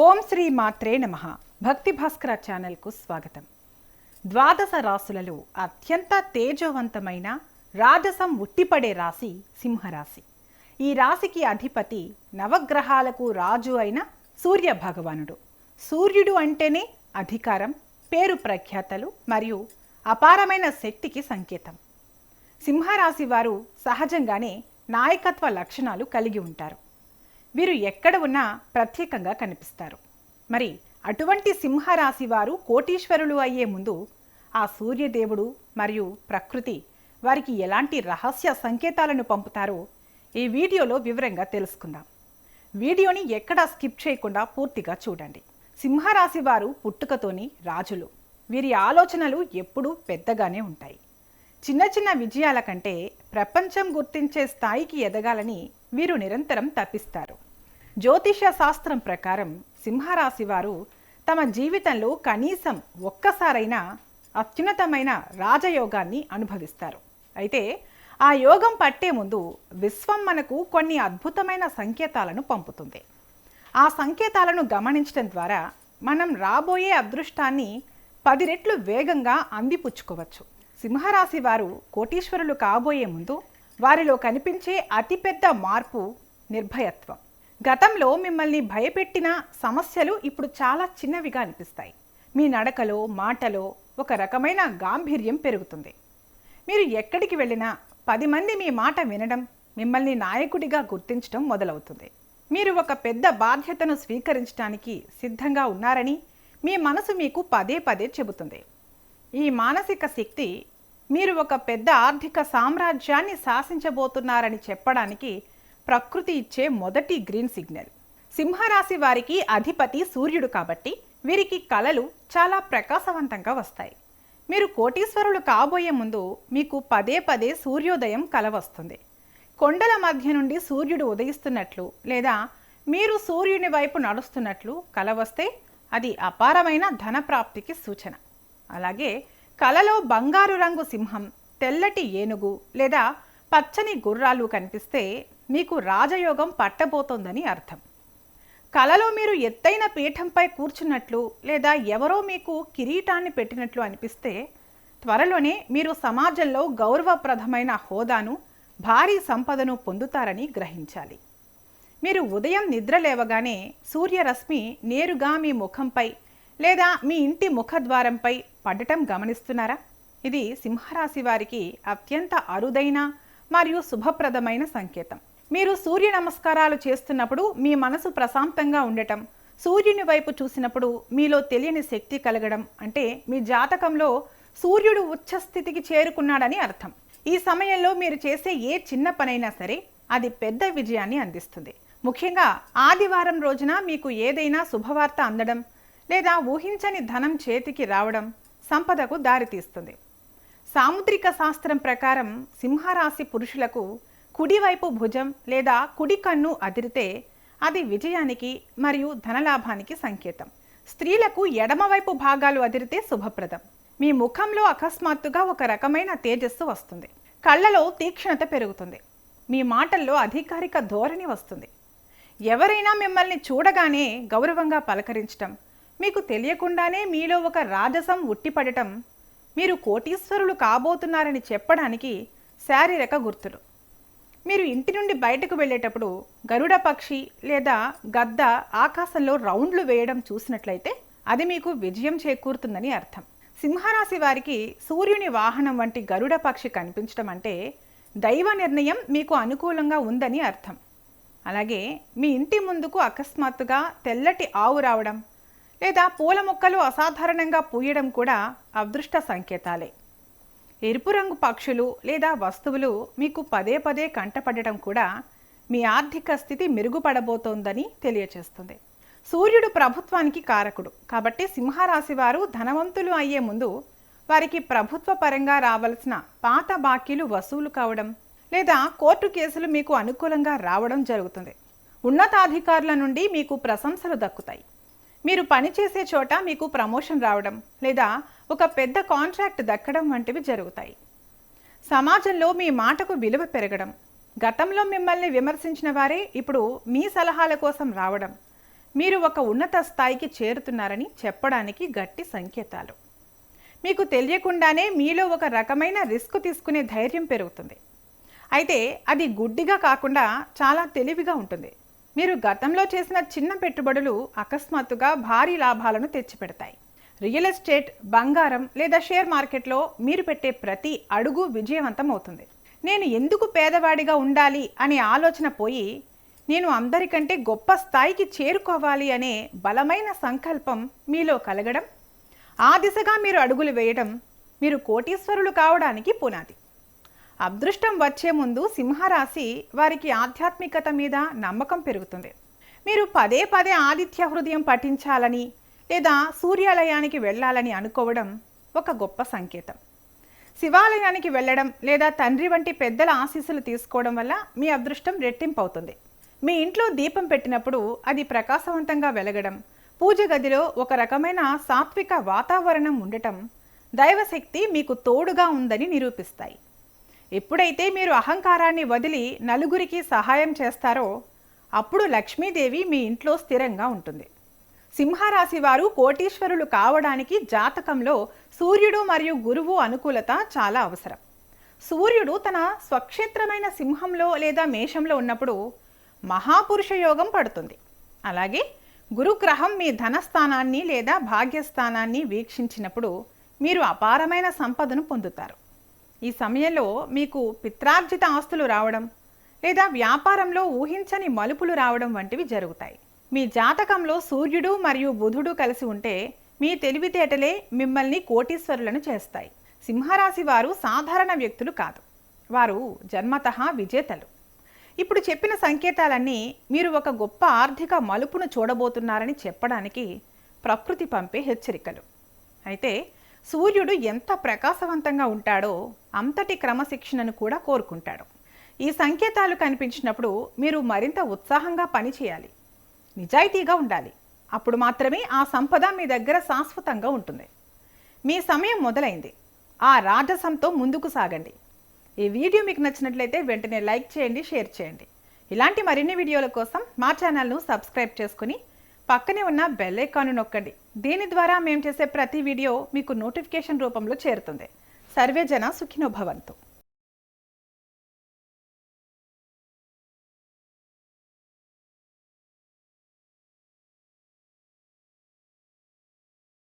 ఓం శ్రీ మాత్రే నమః. భక్తి భాస్కర ఛానల్కు స్వాగతం. ద్వాదశ రాశులలో అత్యంత తేజవంతమైన రాజసం ఉట్టిపడే రాశి సింహరాశి. ఈ రాశికి అధిపతి నవగ్రహాలకు రాజు అయిన సూర్య భగవానుడు. సూర్యుడు అంటేనే అధికారం, పేరు ప్రఖ్యాతలు మరియు అపారమైన శక్తికి సంకేతం. సింహరాశి వారు సహజంగానే నాయకత్వ లక్షణాలు కలిగి ఉంటారు. వీరు ఎక్కడ ఉన్నా ప్రత్యేకంగా కనిపిస్తారు. మరి అటువంటి సింహరాశి వారు కోటీశ్వరులు అయ్యే ముందు ఆ సూర్యదేవుడు మరియు ప్రకృతి వారికి ఎలాంటి రహస్య సంకేతాలను పంపుతారో ఈ వీడియోలో వివరంగా తెలుసుకుందాం. వీడియోని ఎక్కడా స్కిప్ చేయకుండా పూర్తిగా చూడండి. సింహరాశి వారు పుట్టుకతోని రాజులు. వీరి ఆలోచనలు ఎప్పుడూ పెద్దగానే ఉంటాయి. చిన్న చిన్న విజయాల కంటే ప్రపంచం గుర్తించే స్థాయికి ఎదగాలని వీరు నిరంతరం తపిస్తారు. జ్యోతిష శాస్త్రం ప్రకారం సింహరాశి వారు తమ జీవితంలో కనీసం ఒక్కసారైనా అత్యున్నతమైన రాజయోగాన్ని అనుభవిస్తారు. అయితే ఆ యోగం పట్టే ముందు విశ్వం మనకు కొన్ని అద్భుతమైన సంకేతాలను పంపుతుంది. ఆ సంకేతాలను గమనించడం ద్వారా మనం రాబోయే అదృష్టాన్ని 10 రెట్లు వేగంగా అందిపుచ్చుకోవచ్చు. సింహరాశి వారు కోటీశ్వరులు కాబోయే ముందు వారిలో కనిపించే అతిపెద్ద మార్పు నిర్భయత్వం. గతంలో మిమ్మల్ని భయపెట్టిన సమస్యలు ఇప్పుడు చాలా చిన్నవిగా అనిపిస్తాయి. మీ నడకలో, మాటలో ఒక రకమైన గాంభీర్యం పెరుగుతుంది. మీరు ఎక్కడికి వెళ్ళినా 10 మంది మీ మాట వినడం, మిమ్మల్ని నాయకుడిగా గుర్తించడం మొదలవుతుంది. మీరు ఒక పెద్ద బాధ్యతను స్వీకరించడానికి సిద్ధంగా ఉన్నారని మీ మనసు మీకు పదే పదే చెబుతుంది. ఈ మానసిక శక్తి మీరు ఒక పెద్ద ఆర్థిక సామ్రాజ్యాన్ని శాసించబోతున్నారని చెప్పడానికి ప్రకృతి ఇచ్చే మొదటి గ్రీన్ సిగ్నల్. సింహరాశి వారికి అధిపతి సూర్యుడు కాబట్టి వీరికి కలలు చాలా ప్రకాశవంతంగా వస్తాయి. మీరు కోటీశ్వరులు కాబోయే ముందు మీకు పదే పదే సూర్యోదయం కల వస్తుంది. కొండల మధ్య నుండి సూర్యుడు ఉదయిస్తున్నట్లు లేదా మీరు సూర్యుని వైపు నడుస్తున్నట్లు కల వస్తే అది అపారమైన ధనప్రాప్తికి సూచన. అలాగే కలలో బంగారు రంగు సింహం, తెల్లటి ఏనుగు లేదా పచ్చని గుర్రాలు కనిపిస్తే మీకు రాజయోగం పట్టబోతోందని అర్థం. కలలో మీరు ఎత్తైన పీఠంపై కూర్చున్నట్లు లేదా ఎవరో మీకు కిరీటాన్ని పెట్టినట్లు అనిపిస్తే త్వరలోనే మీరు సమాజంలో గౌరవప్రదమైన హోదాను, భారీ సంపదను పొందుతారని గ్రహించాలి. మీరు ఉదయం నిద్ర లేవగానే సూర్యరశ్మి నేరుగా మీ ముఖంపై లేదా మీ ఇంటి ముఖద్వారంపై పడటం గమనిస్తున్నారా? ఇది సింహరాశి వారికి అత్యంత అరుదైన మరియు శుభప్రదమైన సంకేతం. మీరు సూర్య నమస్కారాలు చేస్తున్నప్పుడు మీ మనసు ప్రశాంతంగా ఉండటం, సూర్యుని వైపు చూసినప్పుడు మీలో తెలియని శక్తి కలగడం అంటే మీ జాతకంలో సూర్యుడు ఉచ్చస్థితికి చేరుకున్నాడని అర్థం. ఈ సమయంలో మీరు చేసే ఏ చిన్న పనైనా సరే అది పెద్ద విజయాన్ని అందిస్తుంది. ముఖ్యంగా ఆదివారం రోజున మీకు ఏదైనా శుభవార్త అందడం లేదా ఊహించని ధనం చేతికి రావడం సంపదకు దారితీస్తుంది. సాముద్రిక శాస్త్రం ప్రకారం సింహరాశి పురుషులకు కుడివైపు భుజం లేదా కుడి కన్ను అదిరితే అది విజయానికి మరియు ధనలాభానికి సంకేతం. స్త్రీలకు ఎడమవైపు భాగాలు అదిరితే శుభప్రదం. మీ ముఖంలో అకస్మాత్తుగా ఒక రకమైన తేజస్సు వస్తుంది. కళ్ళలో తీక్షణత పెరుగుతుంది. మీ మాటల్లో అధికారిక ధోరణి వస్తుంది. ఎవరైనా మిమ్మల్ని చూడగానే గౌరవంగా పలకరించటం, మీకు తెలియకుండానే మీలో ఒక రాజసం ఉట్టిపడటం మీరు కోటీశ్వరులు కాబోతున్నారని చెప్పడానికి శారీరక గుర్తులు. మీరు ఇంటి నుండి బయటకు వెళ్ళేటప్పుడు గరుడ పక్షి లేదా గద్ద ఆకాశంలో రౌండ్లు వేయడం చూసినట్లయితే అది మీకు విజయం చేకూరుతుందని అర్థం. సింహరాశి వారికి సూర్యుని వాహనం వంటి గరుడ పక్షి కనిపించడం అంటే దైవ నిర్ణయం మీకు అనుకూలంగా ఉందని అర్థం. అలాగే మీ ఇంటి ముందుకు అకస్మాత్తుగా తెల్లటి ఆవు రావడం లేదా పూల మొక్కలు అసాధారణంగా పూయడం కూడా అదృష్ట సంకేతాలే. ఎరుపు రంగు పక్షులు లేదా వస్తువులు మీకు పదే పదే కంటపడటం కూడా మీ ఆర్థిక స్థితి మెరుగుపడబోతోందని తెలియచేస్తుంది. సూర్యుడు ప్రభుత్వానికి కారకుడు కాబట్టి సింహరాశి వారు ధనవంతులు అయ్యే ముందు వారికి ప్రభుత్వ పరంగా రావాల్సిన పాత బాకీలు వసూలు కావడం లేదా కోర్టు కేసులు మీకు అనుకూలంగా రావడం జరుగుతుంది. ఉన్నతాధికారుల నుండి మీకు ప్రశంసలు దక్కుతాయి. మీరు పనిచేసే చోట మీకు ప్రమోషన్ రావడం లేదా ఒక పెద్ద కాంట్రాక్ట్ దక్కడం వంటివి జరుగుతాయి. సమాజంలో మీ మాటకు విలువ పెరగడం, గతంలో మిమ్మల్ని విమర్శించిన వారే ఇప్పుడు మీ సలహాల కోసం రావడం, మీరు ఒక ఉన్నత స్థాయికి చేరుతున్నారని చెప్పడానికి గట్టి సంకేతాలు. మీకు తెలియకుండానే మీలో ఒక రకమైన రిస్క్ తీసుకునే ధైర్యం పెరుగుతుంది. అయితే అది గుడ్డిగా కాకుండా చాలా తెలివిగా ఉంటుంది. మీరు గతంలో చేసిన చిన్న పెట్టుబడులు అకస్మాత్తుగా భారీ లాభాలను తెచ్చిపెడతాయి. రియల్ ఎస్టేట్, బంగారం లేదా షేర్ మార్కెట్లో మీరు పెట్టే ప్రతి అడుగు విజయవంతం అవుతుంది. నేను ఎందుకు పేదవాడిగా ఉండాలి అనే ఆలోచన పోయి నేను అందరికంటే గొప్ప స్థాయికి చేరుకోవాలి అనే బలమైన సంకల్పం మీలో కలగడం, ఆ దిశగా మీరు అడుగులు వేయడం మీరు కోటీశ్వరులు కావడానికి పునాది. అదృష్టం వచ్చే ముందు సింహరాశి వారికి ఆధ్యాత్మికత మీద నమ్మకం పెరుగుతుంది. మీరు పదే పదే ఆదిత్య హృదయం పఠించాలని లేదా సూర్యాలయానికి వెళ్ళాలని అనుకోవడం ఒక గొప్ప సంకేతం. శివాలయానికి వెళ్ళడం లేదా తండ్రి వంటి పెద్దల ఆశీస్సులు తీసుకోవడం వల్ల మీ అదృష్టం రెట్టింపు అవుతుంది. మీ ఇంట్లో దీపం పెట్టినప్పుడు అది ప్రకాశవంతంగా వెలగడం, పూజ గదిలో ఒక రకమైన సాత్విక వాతావరణం ఉండటం దైవశక్తి మీకు తోడుగా ఉందని నిరూపిస్తాయి. ఎప్పుడైతే మీరు అహంకారాన్ని వదిలి నలుగురికి సహాయం చేస్తారో అప్పుడు లక్ష్మీదేవి మీ ఇంట్లో స్థిరంగా ఉంటుంది. సింహరాశి వారు కోటీశ్వరులు కావడానికి జాతకంలో సూర్యుడు మరియు గురువు అనుకూలత చాలా అవసరం. సూర్యుడు తన స్వక్షేత్రమైన సింహంలో లేదా మేషంలో ఉన్నప్పుడు మహాపురుష యోగం పడుతుంది. అలాగే గురుగ్రహం మీ ధనస్థానాన్ని లేదా భాగ్యస్థానాన్ని వీక్షించినప్పుడు మీరు అపారమైన సంపదను పొందుతారు. ఈ సమయంలో మీకు పిత్రార్జిత ఆస్తులు రావడం లేదా వ్యాపారంలో ఊహించని మలుపులు రావడం వంటివి జరుగుతాయి. మీ జాతకంలో సూర్యుడు మరియు బుధుడు కలిసి ఉంటే మీ తెలివితేటలే మిమ్మల్ని కోటీశ్వరులను చేస్తాయి. సింహరాశి వారు సాధారణ వ్యక్తులు కాదు, వారు జన్మతః విజేతలు. ఇప్పుడు చెప్పిన సంకేతాలన్నీ మీరు ఒక గొప్ప ఆర్థిక మలుపును చూడబోతున్నారని చెప్పడానికి ప్రకృతి పంపే హెచ్చరికలు. అయితే సూర్యుడు ఎంత ప్రకాశవంతంగా ఉంటాడో అంతటి క్రమశిక్షణను కూడా కోరుకుంటాడు. ఈ సంకేతాలు కనిపించినప్పుడు మీరు మరింత ఉత్సాహంగా పనిచేయాలి, నిజాయితీగా ఉండాలి. అప్పుడు మాత్రమే ఆ సంపద మీ దగ్గర శాశ్వతంగా ఉంటుంది. మీ సమయం మొదలైంది. ఆ రాజసంతో ముందుకు సాగండి. ఈ వీడియో మీకు నచ్చినట్లయితే వెంటనే లైక్ చేయండి, షేర్ చేయండి. ఇలాంటి మరిన్ని వీడియోల కోసం మా ఛానల్ను సబ్స్క్రైబ్ చేసుకుని పక్కనే ఉన్న బెల్ ఐకాన్ను నొక్కండి. దీని ద్వారా మేము చేసే ప్రతి వీడియో మీకు నోటిఫికేషన్ రూపంలో చేరుతుంది. సర్వే జన సుఖినో భవంతు.